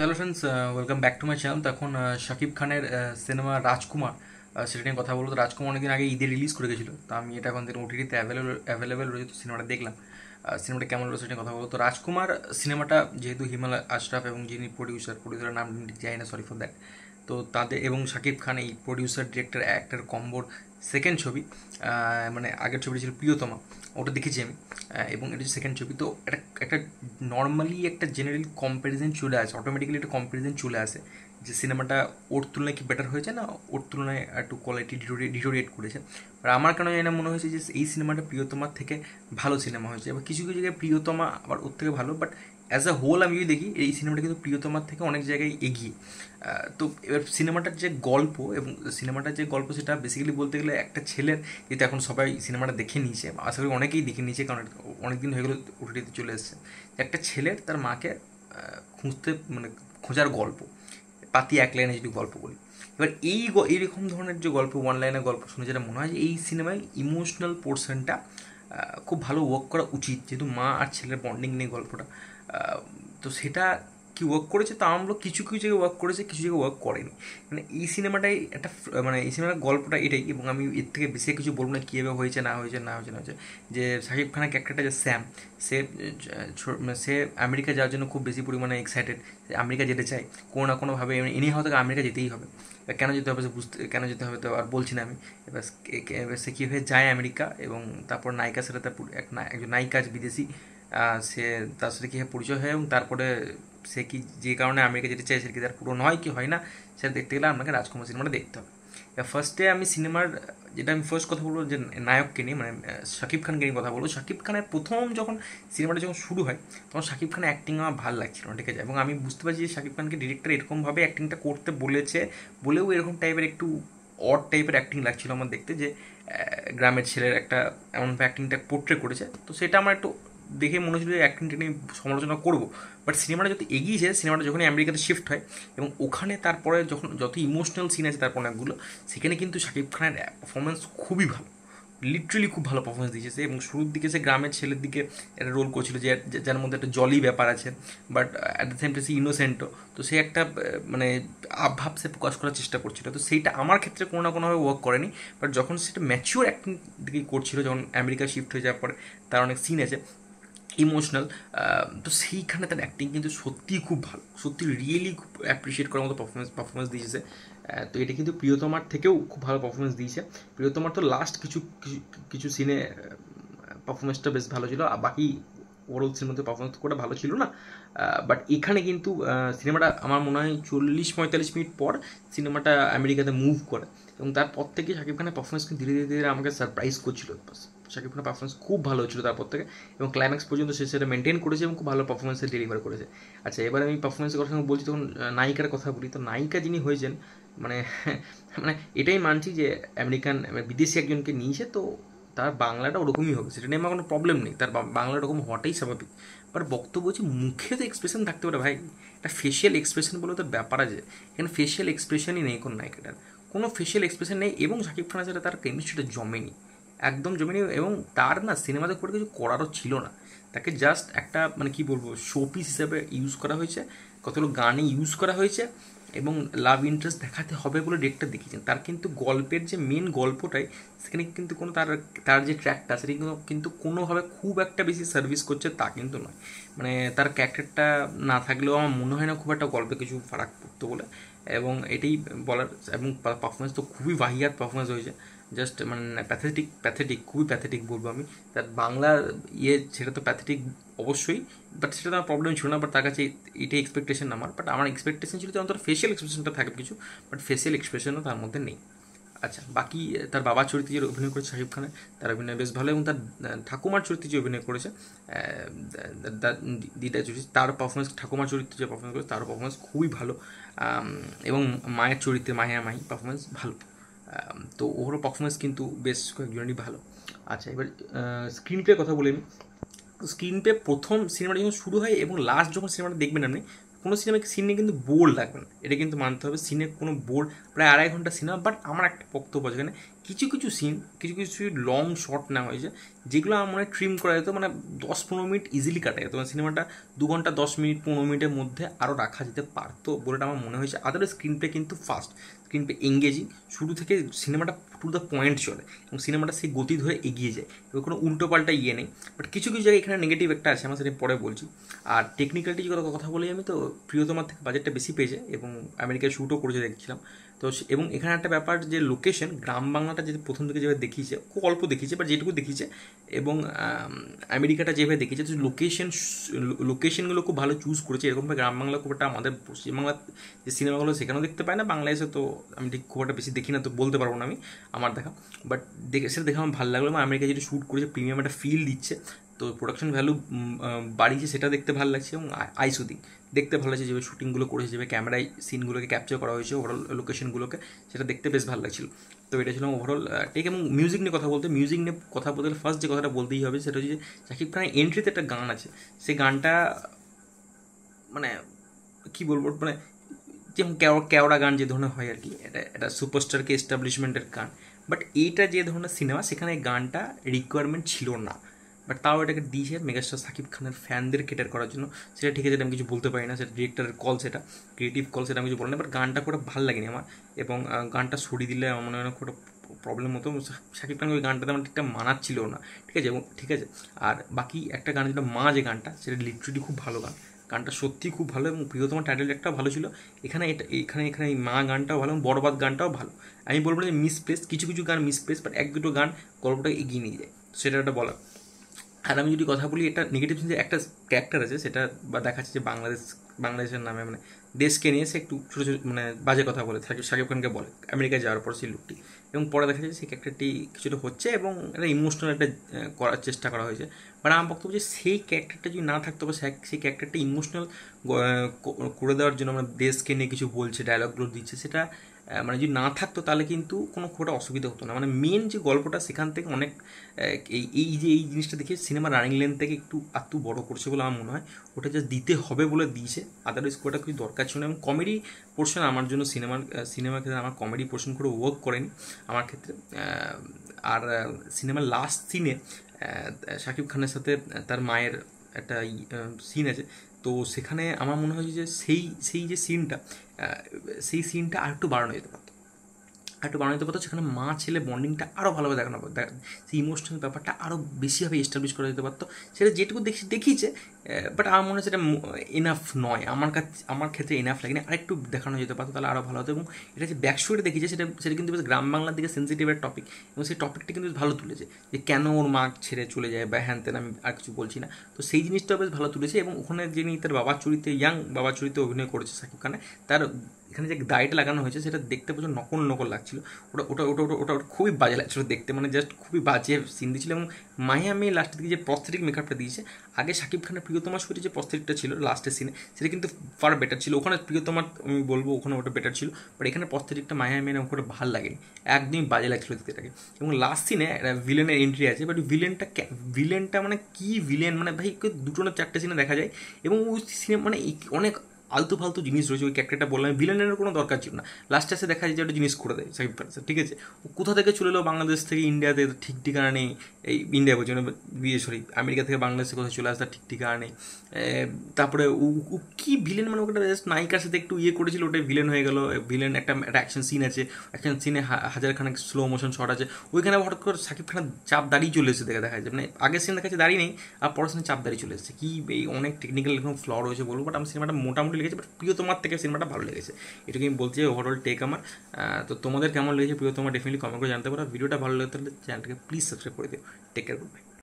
Hello friends, welcome back to my channel. তো এখন শাকিব খানের সিনেমা রাজকুমার, সেটা নিয়ে কথা বলবো। তো রাজকুমার অনেকদিন আগে ঈদে রিলিজ করে গেছিলো, তো আমি এটা এখন ওটিটিতে অ্যাভেলেবেল রয়েছে, তো সিনেমাটা দেখলাম। সিনেমাটা কেমন রয়েছে সেটা নিয়ে কথা বলবো। তো রাজকুমার সিনেমাটা যেহেতু হিমাল আশরাফ এবং যিনি প্রডিউসারের নাম ঠিক জানি না, সরি ফর দ্যাট। তো তাদের এবং শাকিব খান এই প্রডিউসার ডিরেক্টর অ্যাক্টর কম্বোর সেকেন্ড ছবি। মানে আগের ছবিটা ছিল প্রিয়তমা, ওটা দেখেছি আমি। এবং এটা হচ্ছে সেকেন্ড ছবি। তো এটা একটা নর্মালি একটা জেনারেল কম্প্যারিজন চলে আসে, অটোমেটিক্যালি একটা কম্প্যারিজন চলে আসে যে সিনেমাটা ওর তুলনায় কি বেটার হয়েছে না ওর তুলনায় একটু কোয়ালিটি ডিটোরিয়েট করেছে। আর আমার কেন জানি না মনে হয়েছে যে এই সিনেমাটা প্রিয়তমার থেকে ভালো সিনেমা হয়েছে। এবার কিছু কিছু জায়গায় প্রিয়তমা আবার ওর থেকে ভালো, বাট অ্যাজ আ হোল আমি যদি দেখি এই সিনেমাটা কিন্তু প্রিয়তমার থেকে অনেক জায়গায় এগিয়ে। তো এবার সিনেমাটার যে গল্প এবং সিনেমাটার যে গল্প সেটা বেসিক্যালি বলতে গেলে একটা ছেলের, যেহেতু এখন সবাই সিনেমাটা দেখে নিয়েছে, আশা করি অনেকেই দেখে নিয়েছে কারণ অনেকদিন হয়ে গেলো ওটিটিতে চলে এসেছে। একটা ছেলের তার মাকে খুঁজতে মানে খোঁজার গল্প, পাতি এক লাইনে যদি গল্প বলি। এবার এইরকম ধরনের যে গল্প, ওয়ান লাইনের গল্প শুনে যেটা মনে হয় যে এই সিনেমায় ইমোশনাল পোর্শনটা খুব ভালো ওয়ার্ক করা উচিত, যেহেতু মা আর ছেলের বন্ডিং নিয়ে গল্পটা। তো সেটা কি ওয়ার্ক করেছে তা আমরা কিছু কিছু জায়গায় ওয়ার্ক করেছে, কিছু জায়গায় ওয়ার্ক করেনি। মানে এই সিনেমাটাই একটা মানে এই সিনেমার গল্পটা এটাই, এবং আমি এর থেকে বেশি কিছু বলবো না কীভাবে হয়েছে না হয়েছে না হয়েছে না হয়েছে। যে শাকিব খানের ক্যারেক্টারটা যে স্যাম, সে সে আমেরিকা যাওয়ার জন্য খুব বেশি পরিমাণে এক্সাইটেড, আমেরিকা যেতে চায় কোনো না কোনোভাবে। এনি হয়তো আমেরিকা যেতেই হবে, কেন যেতে হবে সে বুঝতে, কেন যেতে হবে তো আর বলছি না আমি। এবার এবার সে কীভাবে যায় আমেরিকা, এবং তারপর নায়িকার সাথে তার একজন নায়িকা বিদেশি, সে তার সাথে কীভাবে পরিচয় হয়, এবং তারপরে সে কি যে কারণে আমেরিকা যেতে চায় সেটা কি তার পূরণ হয় কি হয় না, সেটা দেখতে গেলে আপনাকে রাজকুমার সিনেমাটা দেখতে হবে। ফার্স্টে আমি সিনেমার যেটা আমি ফার্স্ট কথা বলবো যে নায়ককে নিয়ে, মানে শাকিব খানকে নিয়ে কথা বলবো। শাকিব খানের প্রথম যখন সিনেমাটা যখন শুরু হয় তখন শাকিব খানের অ্যাক্টিং আমার ভালো লাগছিল না, ঠিক আছে। এবং আমি বুঝতে পারছি যে শাকিব খানকে ডিরেক্টর এরকমভাবে অ্যাক্টিংটা করতে বলেছে বলেও এরকম টাইপের একটু অড টাইপের অ্যাক্টিং লাগছিল আমার দেখতে, যে গ্রামের ছেলের একটা এমনভাবে অ্যাক্টিংটা পোর্ট্রে করেছে। তো সেটা আমার একটু দেখে মনে হচ্ছিল যে অ্যাক্টিংটা নিয়ে সমালোচনা করবো। বাট সিনেমাটা যত এগিয়েছে, সিনেমাটা যখনই আমেরিকাতে শিফট হয় এবং ওখানে তারপরে যখন যত ইমোশনাল সিন আছে তারপর অনেকগুলো, সেখানে কিন্তু শাকিব খানের পারফরমেন্স খুবই ভালো, লিটারেলি খুব ভালো পারফরমেন্স দিয়েছে সে। এবং শুরুর দিকে সে গ্রামের ছেলের দিকে একটা রোল করছিল যে যার মধ্যে একটা জলি ব্যাপার আছে, but at the same time সে ইনোসেন্টও। তো সে একটা মানে আবভাব সে প্রকাশ করার চেষ্টা করছিল, তো সেইটা আমার ক্ষেত্রে কোনো না কোনোভাবে ওয়ার্ক করেনি। বাট যখন সেটা ম্যাচিওর অ্যাক্টিং দিকে করছিল, যখন আমেরিকা শিফট হয়ে যাওয়ার পরে তার অনেক সিন আছে ইমোশনাল, তো সেইখানে তার অ্যাক্টিং কিন্তু সত্যিই খুব ভালো, সত্যি রিয়েলি খুব অ্যাপ্রিসিয়েট করার মতো পারফরমেন্স দিয়েছে। তো এটা কিন্তু প্রিয়তমার থেকেও খুব ভালো পারফরমেন্স দিয়েছে। প্রিয়তমার তো লাস্ট কিছু কিছু কিছু সিনে পারফরমেন্সটা বেশ ভালো ছিল, আর বাকি ওভারঅল সিনেমাতে পারফরমেন্স করে ভালো ছিল না। বাট এখানে কিন্তু সিনেমাটা আমার মনে হয় 40-45 মিনিট পর সিনেমাটা আমেরিকাতে মুভ করে, এবং তারপর থেকে শাকিব খানের পারফরমেন্স কিন্তু ধীরে ধীরে ধীরে আমাকে সারপ্রাইজ করছিল। শাকিব খানের পারফরমেন্স খুব ভালো হচ্ছিল তারপর থেকে, এবং ক্লাইম্যাক্স পর্যন্ত সে সেটা মেনটেন করেছে এবং খুব ভালো পারফরমেন্সে ডেলিভার করেছে। আচ্ছা, এবার আমি পারফরমেন্সের কথা বলছি, তখন নায়িকার কথা বলি। তো নায়িকা যিনি হয়েছেন, মানে মানে এটাই মানছি যে আমেরিকান বিদেশি একজনকে নিয়েছে, তো তার বাংলাটা ওরকমই হবে, সেটা নিয়ে আমার কোনো প্রবলেম নেই, তার বাংলা ওরকম হওয়াটাই স্বাভাবিক। বাট বক্তব্য হচ্ছে মুখে তো এক্সপ্রেশন থাকতে পারে ভাই, একটা ফেশিয়াল এক্সপ্রেশন বলে তো ব্যাপার আছে। এখানে ফেশিয়াল এক্সপ্রেশনই নেই কোনো নায়িকাটার, কোনো ফেশিয়াল এক্সপ্রেশন নেই, এবং শাকিব খানের সাথে তার কেমিস্ট্রিটা জমেনি, একদম জমেনি। এবং তার না সিনেমাতে করে কিছু করারও ছিল না, তাকে জাস্ট একটা মানে কি বলবো শোপিস হিসেবে ইউজ করা হয়েছে, কতগুলো গানে ইউজ করা হয়েছে, এবং লাভ ইন্টারেস্ট দেখাতে হবে বলে ডিরেক্টর দেখিয়েছেন। তার কিন্তু গল্পের যে মেন গল্পটাই, সেখানে কিন্তু কোনো তার তার যে ট্র্যাকটা সেটা কিন্তু কোনোভাবে খুব একটা বেশি সার্ভিস করছে তা কিন্তু নয়। মানে তার ক্যারেক্টারটা না থাকলেও আমার মনে হয় না খুব একটা গল্পে কিছু ফারাক পড়তো বলে, এবং এটাই বলার। এবং পারফরমেন্স তো খুবই বাহিয়াত পারফরমেন্স হয়েছে, জাস্ট মানে প্যাথেটিক খুবই প্যাথেটিক বলবো আমি। তার বাংলা সেটা তো প্যাথেটিক অবশ্যই, বাট সেটা তো আমার প্রবলেম ছিল না। বাট তার কাছে এটাই এক্সপেকটেশন আমার, বাট আমার এক্সপেকটেশন ছিল যে অন্তত ফেশিয়াল এক্সপ্রেশনটা থাকবে কিছু, বাট ফেশিয়াল এক্সপ্রেশনও তার মধ্যে নেই। আচ্ছা, বাকি তার বাবার চরিত্রে যে অভিনয় করেছে শাকিব খানের, তার অভিনয় বেশ ভালো, এবং তার ঠাকুমার চরিত্রে যে অভিনয় করেছে দিদা চরিত্র, তার পারফরমেন্স, ঠাকুমার চরিত্রে যে পারফরমেন্স করেছে তার পারফরমেন্স খুবই ভালো। এবং মায়ের চরিত্রে মাহি পারফরমেন্স ভালো। তো ওভারঅল পারফরমেন্স কিন্তু বেশ কয়েকজনেরই ভালো। আচ্ছা, এবার স্ক্রিন প্লে কথা বলি আমি। স্ক্রিন প্লে প্রথম সিনেমাটা যখন শুরু হয় এবং লাস্ট যখন সিনেমাটা দেখবেন আপনি, কোনো সিনেমাকে সিনে কিন্তু বোর লাগবে না, এটা কিন্তু মানতে হবে। সিনে কোনো বোর, প্রায় 2.5 ঘন্টা সিনেমা, বাট আমার একটা বক্তব্য আছে এখানে, কিছু কিছু সিন, কিছু কিছু লং শট নেওয়া হয়েছে, যেগুলো আমার মনে হয় ট্রিম করা যেত, মানে 10-15 মিনিট ইজিলি কাটা যেত, মানে সিনেমাটা 2 ঘন্টা 10 মিনিট 15 মিনিটের মধ্যে আরও রাখা যেতে পারতো বলে আমার মনে হয়েছে। আদারওয়াইজ স্ক্রিন প্লে কিন্তু ফাস্ট, স্ক্রিন প্লে এঙ্গেজিং, শুরু থেকে সিনেমাটা টু দ্য পয়েন্ট চলে এবং সিনেমাটা সেই গতি ধরে এগিয়ে যায়, এবার কোনো উল্টো পাল্টা ইয়ে নেই। বাট কিছু কিছু জায়গায় এখানে নেগেটিভ একটা আছে, আমার সেটা পরে বলছি। আর টেকনিক্যালিটি কথা বলি আমি, তো প্রিয়তমার থেকে বাজেটটা বেশি পেয়েছে এবং আমেরিকায় শ্যুটও করেছে দেখছিলাম। তো এবং এখানে একটা ব্যাপার যে লোকেশন, গ্রাম বাংলাটা যে প্রথম থেকে যেভাবে দেখিয়েছে, খুব অল্প দেখিয়েছে বাট যেটুকু দেখিয়েছে, এবং আমেরিকাটা যেভাবে দেখিয়েছে, তো লোকেশনগুলো খুব ভালো চুজ করেছে। এরকমভাবে গ্রাম বাংলা খুব একটা আমাদের পশ্চিমবাংলার যে সিনেমাগুলো সেখানেও দেখতে পাই না, বাংলায় এসে তো আমি ঠিক খুব একটা বেশি দেখি না, তো বলতে পারবো না আমি আমার দেখা। বাট সেটা দেখে আমার ভালো লাগলো, এবং আমেরিকা যেটা শ্যুট করেছে প্রিমিয়াম একটা ফিল দিচ্ছে, তো প্রোডাকশন ভ্যালু বাড়িয়েছে, সেটা দেখতে ভালো লাগছে। এবং আইসুদিং দেখতে ভালো লাগছে, যেভাবে শুটিংগুলো করেছে, যেভাবে ক্যামেরায় সিনগুলোকে ক্যাপচার করা হয়েছে, ওভারঅল লোকেশনগুলোকে, সেটা দেখতে বেশ ভালো লাগছিল। তো এটা ছিল ওভারঅল টেক। এবং মিউজিক নিয়ে কথা বলতে গেলে ফার্স্ট যে কথাটা বলতেই হবে সেটা হচ্ছে যে শাকিব খানের এন্ট্রিতে একটা গান আছে, সেই গানটা মানে কী বলবো, মানে যেমন কেওড়া গান যে ধরনের হয় আর কি, এটা সুপারস্টারকে এস্টাবলিশমেন্টের গান। বাট এইটা যে ধরনের সিনেমা, সেখানে গানটা রিকোয়ারমেন্ট ছিল না, বাট তাও এটাকে দিয়েছে মেগাস্টার শাকিব খানের ফ্যানদের কেটার করার জন্য। সেটা ঠিক আছে, আমি কিছু বলতে পারি না, সেটা ডিরেক্টরের কল, সেটা ক্রিয়েটিভ কল, সেটা আমি কিছু বলি না। বাট গানটা খুব ভালো লাগেনি আমার, এবং গানটা সরিয়ে দিলে আমার মনে হয় না খুব প্রবলেম হতো। শাকিব খানকে ওই গানটাতে আমার ঠিকঠাক মানাচ্ছিল না, ঠিক আছে। এবং ঠিক আছে, আর বাকি একটা গান যেটা মা, যে গানটা, সেটা লিটারেলি খুব ভালো গান, গানটা সত্যিই খুব ভালো, এবং প্রিয়তমা টাইটেল একটাও ভালো ছিল। এখানে এই মা গানটাও ভালো, এবং বরবাদ গানটাও ভালো। আমি বলবো না যে মিসপ্লেস, কিছু কিছু গান মিসপ্লেস, বাট এক দুটো গান গল্পটা এগিয়ে নিয়ে যায়, সেটা একটা বলা। আর আমি যদি কথা বলি, এটা নেগেটিভ যে একটা ক্যারেক্টার আছে, সেটা বা দেখাচ্ছে যে বাংলাদেশের নামে, মানে দেশকে নিয়ে সে একটু ছোটো ছোটো মানে বাজে কথা বলে থাকে, শাকিব খানকে বলে আমেরিকায় যাওয়ার পর সেই লোকটি, এবং পরে দেখা যায় সেই ক্যারেক্টারটি কিছুটা হচ্ছে, এবং একটা ইমোশনাল একটা করার চেষ্টা করা হয়েছে। বাট আমার বক্তব্য যে সেই ক্যারেক্টারটা যদি না থাকতো, বা সেই ক্যারেক্টারটা ইমোশনাল করে দেওয়ার জন্য মানে দেশকে নিয়ে কিছু বলছে, ডায়লগগুলো দিচ্ছে, সেটা মানে যদি না থাকতো তাহলে কিন্তু কোনো খুব একটা অসুবিধা হতো না। মানে মেন যে গল্পটা, সেখান থেকে অনেক এই জিনিসটা দেখে সিনেমা রানিং লেন্থ থেকে একটু বড় করছে বলে আমার মনে হয়, ওটা জাস্ট দিতে হবে বলে দিয়েছে, আদারওয়াইজ ওটা কিছু দরকার ছিল না। এবং কমেডি পোর্শন আমার জন্য সিনেমার ক্ষেত্রে আমার কমেডি পোর্শন করে ওয়ার্ক করেনি আমার ক্ষেত্রে। আর সিনেমার লাস্ট সিনে শাকিব খানের সাথে তার মায়ের একটা সিন আছে, তো সেখানে আমার মনে হয় যে সেই যে সিনটা, সেই সিনটা আর একটু বাড়ানো যেতে পারতো, সেখানে মা ছেলে বন্ডিংটা আরও ভালোভাবে দেখানো, সেই ইমোশনাল ব্যাপারটা আরও বেশিভাবে এস্টাবলিশ করা যেতে পারতো। সেটা যেটুকু দেখিয়েছে, বাট আমার মনে হয় সেটা এনাফ নয়, আমার ক্ষেত্রে এনাফ লাগেনি, আরেকটু দেখানো যেতে পারতো, তাহলে আরও ভালো হতো। এবং এটা যে ব্যাকস্টোরি দেখিয়েছে, সেটা কিন্তু বেশ গ্রাম বাংলার দিকে সেন্সিটিভ একটা টপিক, এবং সেই টপিকটা কিন্তু বেশ ভালো তুলেছে, যে কেন ওর মা ছেড়ে চলে যায় বা হ্যান তেন, আমি আর কিছু বলছি না। তো সেই জিনিসটাও বেশ ভালো তুলেছে, এবং ওখানে যিনি তার বাবার চরিত্রে, ইয়াং বাবার চরিত্রে অভিনয় করেছে শাকিব খানে, তার এখানে যে দাড়িটা লাগানো হয়েছে, সেটা দেখতে প্রচুর নকল নকল লাগছিল, ওটা ওটা ওটা ওটা ওটা খুবই বাজে লাগছিলো দেখতে, মানে জাস্ট খুবই বাজে সিন দিয়েছিল। এবং মাহিয়া মেয়ে লাস্টের দিকে যে প্রস্থেটিক মেকআপটা দিয়েছে, আগে শাকিব খানের প্রিয়তমা শরীরে যে প্রস্থেটিকটা ছিল লাস্টের সিনে, সেটা কিন্তু ফার বেটার ছিল, ওখানে প্রিয়তমার আমি বলবো ওখানে ওটা বেটার ছিল, বাট এখানে প্রস্থেটিকটা মাহিয়া মেয়ের ওখানে ভালো লাগেনি, একদমই বাজে লাগছিল দেখতে এটাকে। এবং লাস্ট সিনে একটা ভিলেনের এন্ট্রি আছে, বাট ভিলেনটা মানে কি ভিলেন, মানে ভাই দুটো না চারটে সিনে দেখা যায়, এবং ওই সিনে মানে অনেক আলতু ফালতু জিনিস রয়েছে, ওই ক্যারেক্টারটা বললাম, ভিলেনের কোনো দরকার ছিল না, লাস্টে এসে দেখা যায় যে একটা জিনিস করে দেয় সাকিব খান, ঠিক আছে। ও কোথা থেকে চলে এলো বাংলাদেশ থেকে ইন্ডিয়াতে, ঠিক ঠিকানা নেই, এই ইন্ডিয়া বলছি মানে সরি আমেরিকা থেকে বাংলাদেশে কোথায় চলে আসতে ঠিক ঠিকানা নেই। তারপরে ও কী ভিলেন, মানে ওটা জাস্ট নায়িকার সাথে একটু করেছিল, ওটাই ভিলেন হয়ে গেল। ভিলেন একটা অ্যাকশন সিন আছে, অ্যাকশন সিনে হাজার খানেক স্লো মোশন শট আছে, ওইখানে হঠাৎ করে সাকিব খানের চাপ দাঁড়িয়ে চলে এসেছে, দেখা যায় মানে আগের সিন দেখা যাচ্ছে দাঁড়িয়ে নেই, আর পরের সিনে চাপ দাঁড়িয়ে চলে এসেছে, কি এই অনেক টেকনিক্যাল এরকম ফ্ল রয়েছে বলবো। বাট আমার সিনেমাটা মোটামুটি লেগেছে, বাট প্রিয়তমার থেকে সিনেমাটা ভালো লেগেছে, এটুকু আমি বলছি ওভারঅল টেক আমার। তো তোমাদের কেমন লেগেছে প্রিয়তমা ডেফিনেটলি কমেন্ট করে জানতে পারো। ভিডিওটা ভালো লাগে তাহলে চ্যানেলটাকে প্লিজ সাবস্ক্রাইব করে দিও। Take care, good by.